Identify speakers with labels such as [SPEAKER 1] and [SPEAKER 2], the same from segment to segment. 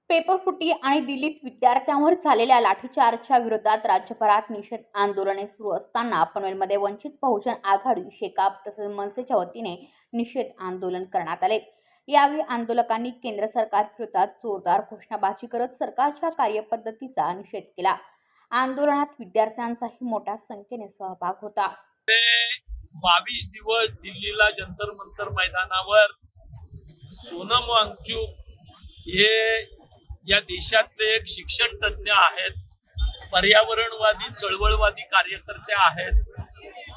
[SPEAKER 1] पेपरफुटी आणि दिल्लीत विद्यार्थ्यांवर झालेल्या लाठीचार्जच्या विरोधात राज्यभरात निषेध आंदोलने सुरू असताना पनवेलमध्ये वंचित बहुजन आघाडी, शेकाप तसेच मनसेच्या वतीने निषेध आंदोलन करण्यात आले। यावेळी आंदोलकांनी केंद्र सरकार विरोधात जोरदार घोषणाबाजी करत सरकारच्या कार्यपद्धतीचा निषेध केला। आंदोलनात विद्यार्थ्यांचाही मोठ्या संख्येने सहभाग होता।
[SPEAKER 2] 22 दिवस दिल्लीला जंतर मंतर मैदानावर सोनम वांगचुक हे या देशातले एक शिक्षण तज्ञ आहेत, पर्यावरणवादी चळवळवादी कार्यकर्ते आहेत,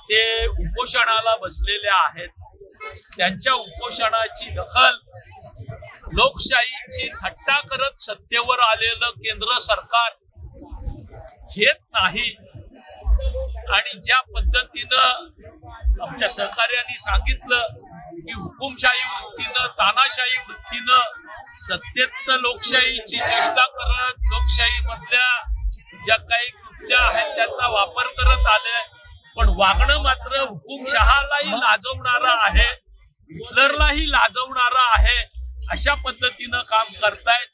[SPEAKER 2] ते उपोषणाला बसलेले आहेत। त्यांच्या उपोषणाची दखल लोकशाहीची थट्टा करत सत्तेवर आलेलं केंद्र सरकार घेत नाही। आणि ज्या पद्धतीनं आमच्या सहकार्यांनी सांगितलं की हुकुमशाही वृत्तीनं, तानाशाही वृत्तीनं सत्तेत लोकशाहीची चेष्टा करत लोकशाही मधल्या ज्या काही कृत्या आहेत त्याचा वापर करत आले, पण वागणं मात्र हुकुमशहालाही लाजवणारा आहे, हिटलरलाही लाजवणारा आहे, अशा पद्धतीनं काम करतायत।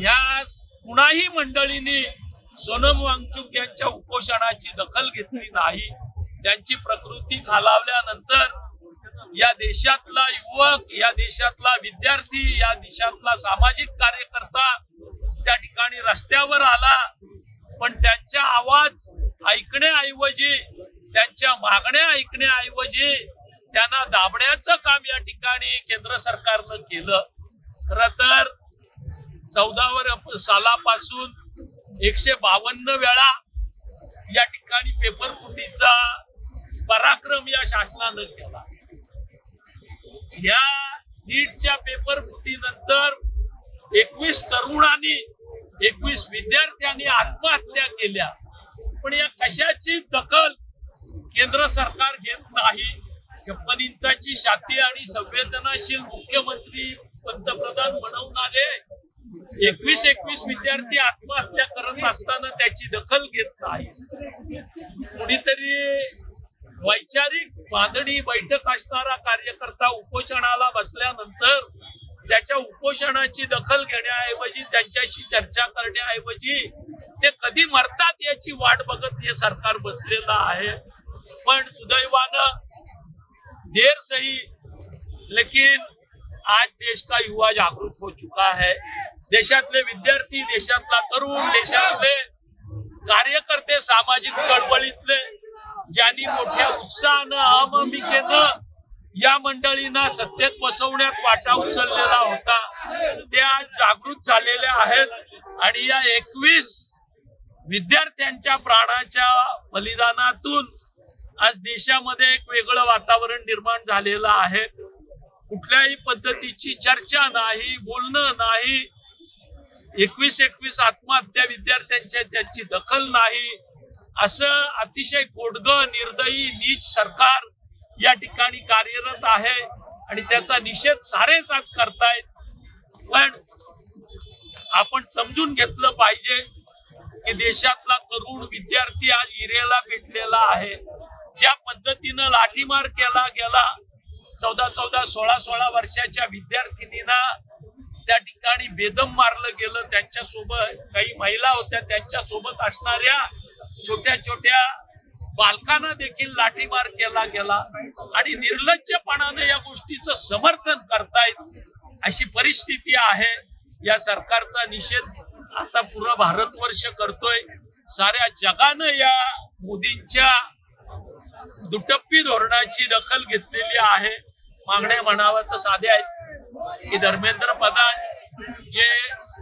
[SPEAKER 2] या कुणाही मंडळींनी सोनम वांगचुक यांच्या उपोषणाची दखल घेतली नाही। त्यांची प्रकृती खालावल्यानंतर या देशातला युवक, या देशातला विद्यार्थी, या देशातला सामाजिक कार्यकर्ता त्या ठिकाणी रस्त्यावर आला, पण त्यांचा आवाज ऐकण्याऐवजी, त्यांच्या मागण्या ऐकण्याऐवजी त्यांना दाबण्याचं काम या ठिकाणी केंद्र सरकारनं केलं। खरं तर 14 सालापासून 152 वेळा या ठिकाणी पेपरफुटीचा पराक्रम या शासनानं केला। या नीटच्या पेपरफुटीनंतर 21 तरुणांनी, 21 विद्यार्थ्यांनी आत्महत्या केल्या, पण या कशाची दखल केंद्र सरकार घेत नाही। 56 इंचाची छाती आणि संवेदनाशील मुख्यमंत्री, पंतप्रधान म्हणून आले, 21 विद्यार्थी आत्महत्या करत असताना त्याची दखल घेत नाही। कुणीतरी वैचारिक बांधणी बैठक असणारा कार्यकर्ता उपोषणाला बसल्यानंतर त्याच्या उपोषणाची दखल घेण्याऐवजी, त्यांच्याशी चर्चा करण्याऐवजी ते कधी मरतात याची वाट बघत हे सरकार बसलेलं आहे। पण सुदैवानं देर सही लेकिन आज देश का युवा जागरूक हो चुका है। देशातले विद्यार्थी, देशातला तरुण, देशातले कार्यकर्ते, सामाजिक चळवळीतले ज्यांनी मोठ्या उत्साहानं, अहममिकेनं या मंडळींना सत्तेत बसवण्यात वाटा उचललेला होता, ते आज जागृत झालेले आहेत। आणि या 21 विद्यार्थ्यांच्या प्राणाच्या बलिदानातून आज देशामध्ये एक वेगळं वातावरण निर्माण झालेलं आहे। कुठल्याही पद्धतीची चर्चा नाही, बोलणं नाही, 21 आत्महत्या विद्यार्थ्यांच्या त्याची दखल नाही, असं अतिशय कोडगं, निर्दयी, नीच सरकार या ठिकाणी कार्यरत आहे आणि त्याचा निषेध सारेच आज करतायत। पण आपण समजून घेतलं पाहिजे की देशातला तरुण विद्यार्थी आज हिरेला पेटलेला आहे। ज्या पद्धतीनं लाठीमार केला गेला, 14, 16 वर्षाच्या विद्यार्थिनींना त्या ठिकाणी बेदम मारलं गेलं, त्यांच्यासोबत काही महिला होत्या, त्यांच्यासोबत असणाऱ्या छोट्या बालकांना देखील लाठीमार केला गेला आणि निर्लज्जपणाने या गोष्टीचं समर्थन करतायत, अशी परिस्थिती आहे। या सरकारचा निषेध आता पुरा भारतवर्ष करतोय। साऱ्या जगानं या मोदींच्या दुटप्पी धोरणाची दखल घेतलेली आहे। मागण्या म्हणाव्या तर साध्या आहेत की धर्मेंद्र प्रधान जे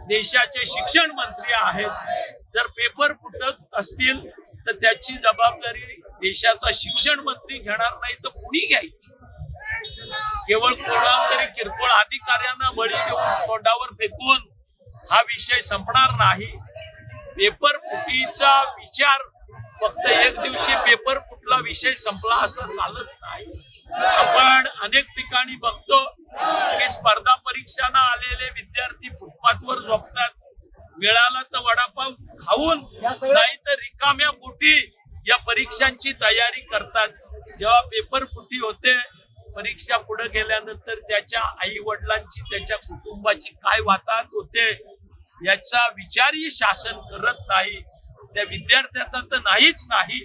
[SPEAKER 2] देशाचे शिक्षण मंत्री आहेत, जर पेपर फुटत असतील तर त्याची जबाबदारी देशाचा शिक्षण मंत्री घेणार नाही तर कुणी घ्यायची? केवळ कोणातरी किरकोळ अधिकाऱ्यांना बळी देऊन तोंडावर फेकून हा विषय संपणार नाही। पेपर फुटीचा विचार फक्त एक दिवशी पेपर फुटला विषय संपला असं चालत नाही. आपण अनेक ठिकाणी बघतो की स्पर्धा परीक्षांना आलेले विद्यार्थी फुटपाथवर झोपतात, मिळाला तर वडापाव खाऊन नाही तर रिकाम्या पोटी या परीक्षांची तयारी करतात. जेव्हा पेपर फुटी होते, परीक्षा पुढे गेल्यानंतर त्याच्या आई वडिलांची, त्याच्या कुटुंबाची काय वाताहत होते याचा विचारही शासन करत नाही. त्या विद्यार्थ्याचा तर नाहीच नाही,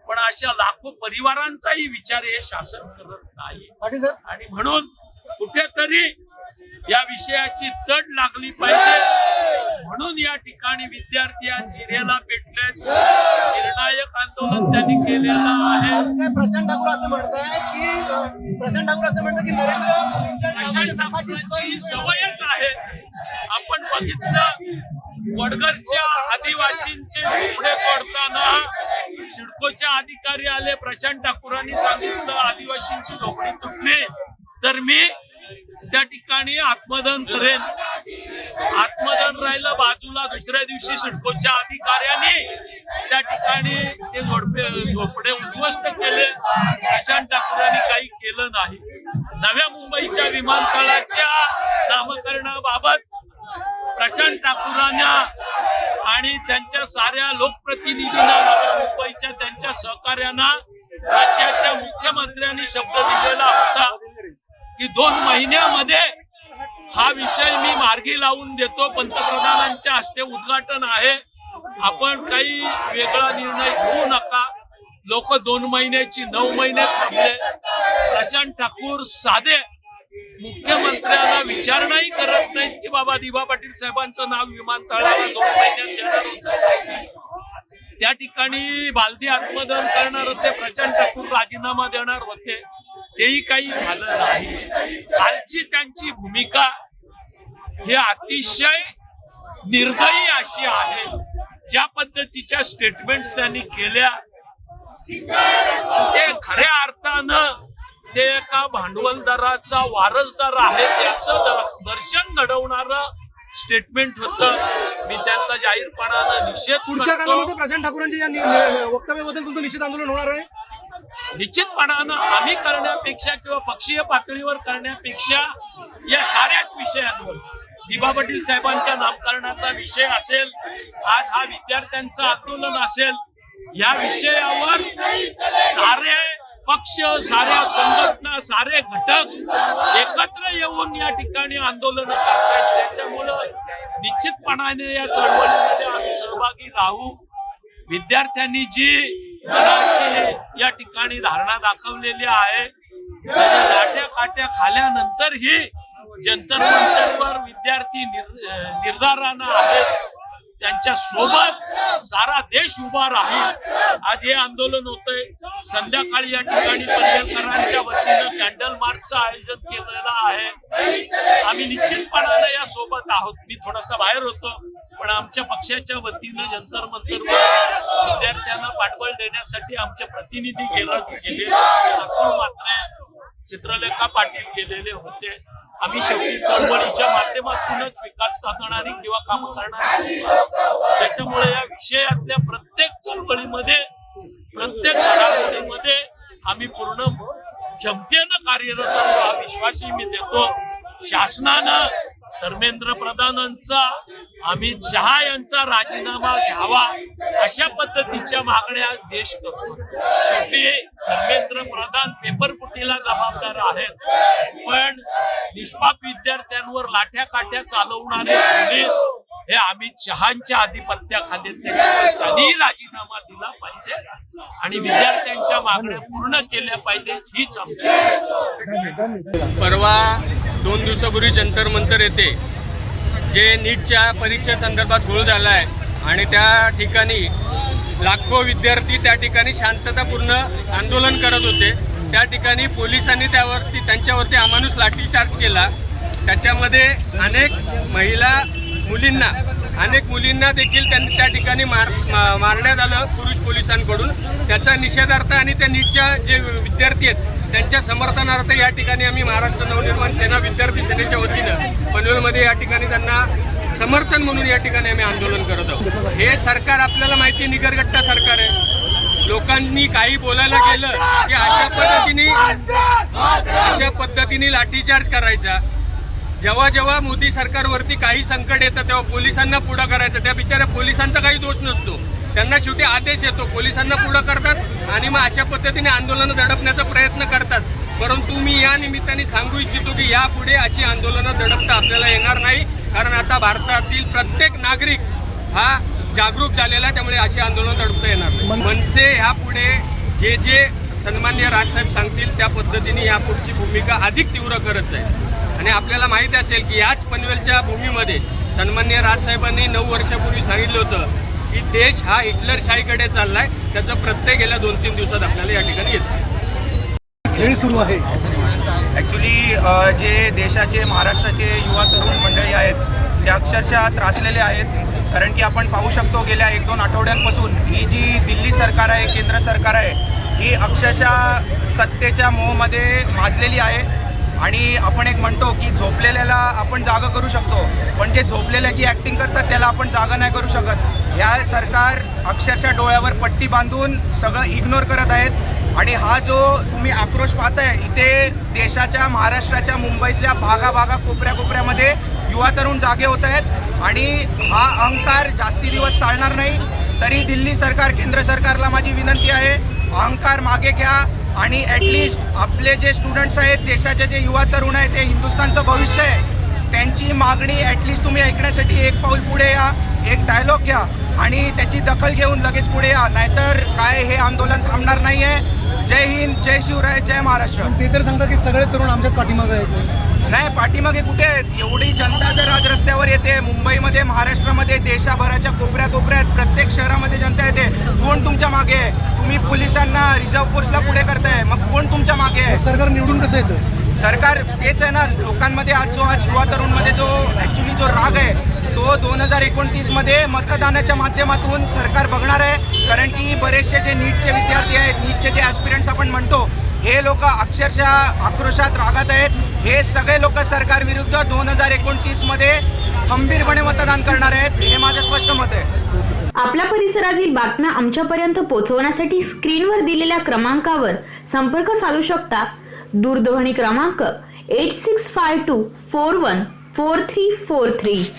[SPEAKER 2] पण अशा लाखो परिवारांचाही विचार हे शासन करत नाही. आणि म्हणून कुठेतरी या विषयाची तड लागली पाहिजे. म्हणून या ठिकाणी विद्यार्थी आज गिरेला पेटले, निर्णायक आंदोलन त्यांनी केलेलं आहे.
[SPEAKER 3] प्रशांत ठाकूर असं म्हणतात की
[SPEAKER 2] प्रशांत ठाकूरांची सवयच आहे. आपण बघितलं वडगरच्या आदिवासींचे झोपडे तोडताना सिडकोच्या अधिकारी आले, प्रशांत ठाकूरांनी सांगितलं आदिवासींची झोपडी तुटली तर मी त्या ठिकाणी आत्मदहन करेन. आत्मदहन राहिलं बाजूला, दुसऱ्या दिवशी सिडकोच्या अधिकाऱ्यांनी त्या ठिकाणी ते झोपडे उद्ध्वस्त केले. प्रशांत ठाकूरांनी काही केलं नाही. नव्या मुंबईच्या विमानतळाच्या नामकरणाबाबत प्रशांत ठाकूरांना आणि त्यांच्या साऱ्या लोकप्रतिनिधींना, नव्या मुंबईच्या त्यांच्या सहकार्यांना राज्याच्या मुख्यमंत्र्यांनी शब्द दिलेला होता की 2 महिन्यामध्ये हा विषय मी मार्गी लावून देतो. पंतप्रधानांच्या हस्ते उद्घाटन आहे, आपण काही वेगळा निर्णय घेऊ नका. लोक 2 महिन्याची 9 महिने थांबले. प्रशांत ठाकूर साधे मुख्यमंत्र्यांना विचारणाही करत नाहीत की बाबा दिबा पाटील साहेबांचं नाव विमानतळाला 2 महिन्यात देणार होतं. त्या ठिकाणी बालदी आत्मदहन करणार होते, प्रशांत ठाकूर राजीनामा देणार होते, तेही काही झालं नाही. कालची त्यांची भूमिका ही अतिशय निर्दयी अशी आहे. ज्या पद्धतीच्या स्टेटमेंट त्यांनी केल्या ते खऱ्या अर्थानं ते एका भांडवलदाराचा वारसदार आहे त्याचं दर्शन घडवणार स्टेटमेंट होतं. मी त्यांचा जाहीरपणानं निषेध
[SPEAKER 3] पुढच्या
[SPEAKER 2] करतो.
[SPEAKER 3] काळामध्ये प्रशांत ठाकूरांच्या या वक्तव्याबद्दल तुमचं निश्चित आंदोलन होणार आहे.
[SPEAKER 2] निश्चितपणानं आम्ही करण्यापेक्षा किंवा पक्षीय पातळीवर करण्यापेक्षा या साऱ्याच विषयांवर, दिबा पाटील साहेबांच्या नामकरणाचा विषय असेल, आज हा विद्यार्थ्यांचं आंदोलन असेल, या विषयावर सारे पक्ष, साऱ्या संघटना, सारे घटक एकत्र येऊन या ठिकाणी आंदोलन करतात. त्याच्यामुळं निश्चितपणाने या चळवळीमध्ये आम्ही सहभागी राहू. विद्यार्थ्यांनी जी मनाची या ठिकाणी धारणा दाखवलेली आहे, लाट्या काट्या खाल्यानंतर ही जंतर मंतरवर विद्यार्थी निर्धारानं आहेत, त्यांच्या सोबत सारा देश उभा राहील. आज हे आंदोलन होतंय. संध्याकाळी या ठिकाणी पनवेलकरांच्या वतीनं कॅन्डल मार्चचं आयोजन केलेलं आहे. आम्ही निश्चितपणानं या सोबत आहोत. मी थोडासा बाहेर होतो, पण आमच्या पक्षाच्या वतीनं जंतर मंतरवर विद्यार्थ्यांना पाठबळ देण्यासाठी आमचे प्रतिनिधी गेले. अतुल मात्रे, चित्रलेखा पाटील गेलेले होते. आम्ही शेवटी चळवळीच्या माध्यमातूनच विकास साधणारी किंवा काम करणारी. त्याच्यामुळे या विषयातल्या प्रत्येक चळवळीमध्ये, प्रत्येक घडामोडीमध्ये आम्ही पूर्ण क्षमतेनं कार्यरत असू हा विश्वासही मी देतो. शासनानं धर्मेंद्र प्रधानांचा, अमित शहा यांचा राजीनामा घ्यावा अशा पद्धतीच्या मागण्या देश करतो. शेवटी धर्मेंद्र प्रधान पेपरफुटीला जबाबदार आहेत, पण निष्पाप विद्यार्थ्यांवर लाठ्या काठ्या चालवणारे पोलीस हे अमित शहांच्या आधिपत्याखाली, त्याच्यावर त्यांनी राजीनामा दिला पाहिजे आणि विद्यार्थ्यांच्या मागण्या पूर्ण केल्या पाहिजे, हीच आमची.
[SPEAKER 4] परवा 2 दिवसापूर्वी जंतर मंतर येथे जे नीटच्या परीक्षेसंदर्भात घोळ झाला आहे आणि त्या ठिकाणी लाखो विद्यार्थी त्या ठिकाणी शांततापूर्ण आंदोलन करत होते. त्या ठिकाणी पोलिसांनी त्यांच्यावरती अमानुष लाठीचार्ज केला. त्याच्यामध्ये अनेक मुलींना देखील त्यांनी त्या ठिकाणी मारण्यात आलं पुरुष पोलिसांकडून. त्याचा निषेधार्थ आणि त्या नीटच्या जे विद्यार्थी आहेत त्यांच्या समर्थनार्थ या ठिकाणी आम्ही महाराष्ट्र नवनिर्माण सेना विद्यार्थी सेनेच्या वतीनं पनवेलमध्ये या ठिकाणी त्यांना समर्थन म्हणून या ठिकाणी आम्ही आंदोलन करत आहोत. हे सरकार आपल्याला माहिती निगरगट्टा सरकार आहे. लोकांनी काही बोलायला गेलं की अशा पद्धतीने लाठीचार्ज करायचा. जेव्हा जेव्हा मोदी सरकारवरती काही संकट येतं तेव्हा पोलिसांना पुढं करायचं. त्या बिचाऱ्या पोलिसांचा काही दोष नसतो, त्यांना शेवटी आदेश येतो, पोलिसांना पुढं करतात आणि मग अशा पद्धतीने आंदोलनं दडपण्याचा प्रयत्न करतात. परंतु मी या निमित्ताने सांगू इच्छितो की यापुढे अशी आंदोलनं दडपता आपल्याला येणार नाही, कारण आता भारतातील प्रत्येक नागरिक हा जागरूक झालेला आहे. त्यामुळे अशी आंदोलन दडपता येणार नाही. मनसे ह्यापुढे जे जे सन्माननीय राजसाहेब सांगतील त्या पद्धतीने यापुढची भूमिका अधिक तीव्र करत जाईल. आणि आपल्याला माहिती असेल की याच पनवेलच्या भूमीमध्ये सन्माननीय राजसाहेबांनी 9 वर्षापूर्वी सांगितलं होतं की देश हा हिटलरशाहीकडे चाललाय. त्याचं प्रत्यय गेल्या 2-3 दिवसात आपल्याला या ठिकाणी येतं.
[SPEAKER 3] खेळ सुरू आहे.
[SPEAKER 5] ॲक्च्युली जे देशाचे महाराष्ट्राचे युवा तरुण मंडळी आहेत ते अक्षरशः त्रासलेले आहेत. कारण की आपण पाहू शकतो गेल्या 1-2 आठवड्यांपासून ही जी दिल्ली सरकार आहे, केंद्र सरकार आहे, ही अक्षरशः सत्तेच्या मोहमध्ये माजलेली आहे. आणि आपण एक म्हणतो की झोपलेल्याला आपण जागा करू शकतो, पण जे झोपलेल्याची ॲक्टिंग करतात त्याला आपण जागा नाही करू शकत. ह्या सरकार अक्षरशः डोळ्यावर पट्टी बांधून सगळं इग्नोर करत आहेत. आणि हा जो तुम्ही आक्रोश पाहताय इथे देशाच्या, महाराष्ट्राच्या, मुंबईतल्या भागाभागा कोपऱ्यामध्ये युवा तरुण जागे होत आहेत. आणि हा अहंकार जास्ती दिवस चालणार नाही. तरी दिल्ली सरकार, केंद्र सरकारला माझी विनंती आहे, अहंकार मागे घ्या आणि ॲटलिस्ट आपले जे स्टुडंट्स आहेत, देशाचे जे युवा तरुण आहेत, ते हिंदुस्थानचं भविष्य आहे, त्यांची मागणी ॲटलिस्ट तुम्ही ऐकण्यासाठी एक पाऊल पुढे या, एक डायलॉग घ्या आणि त्याची दखल घेऊन लगेच पुढे या. नाहीतर काय हे आंदोलन थांबणार नाही आहे. जय हिंद, जय शिवराय, जय महाराष्ट्र.
[SPEAKER 3] ते तर सांगतात की सगळे तरुण आमच्याच पाठीमागे आहेत.
[SPEAKER 5] नाही, पाठीमागे कुठे आहेत? एवढी जनता जर आज रस्त्यावर येते, मुंबईमध्ये, महाराष्ट्रामध्ये, देशाभराच्या कोपऱ्यात प्रत्येक शहरामध्ये जनता येते, कोण तुमच्या मागे आहे? तुम्ही पोलिसांना, रिझर्व्ह फोर्सला पुढे करताय, मग कोण तुमच्या मागे आहे?
[SPEAKER 3] सरकार निवडून कसं येतं?
[SPEAKER 5] सरकार तेच आहे ना. लोकांमध्ये आज युवा तरुणमध्ये जो ॲक्च्युली जो राग आहे तो 2029मध्ये मतदानाच्या माध्यमातून सरकार बघणार आहे. कारण की बरेचसे जे नीटचे विद्यार्थी आहेत, नीटचे जे ॲस्पिरंट्स आपण म्हणतो, हे लोक अक्षरशः आक्रोशात रागात आहेत. हे सगळे लोक सरकारविरुद्ध 2029मध्ये खंबीरपणे मतदान करणार आहेत, हे माझं स्पष्ट मत आहे.
[SPEAKER 6] आपल्या परिसरातील बातम्या आमच्यापर्यंत पोहोचवण्यासाठी स्क्रीनवर दिलेल्या क्रमांकावर संपर्क साधू शकता. दूरध्वनी क्रमांक 8652414343.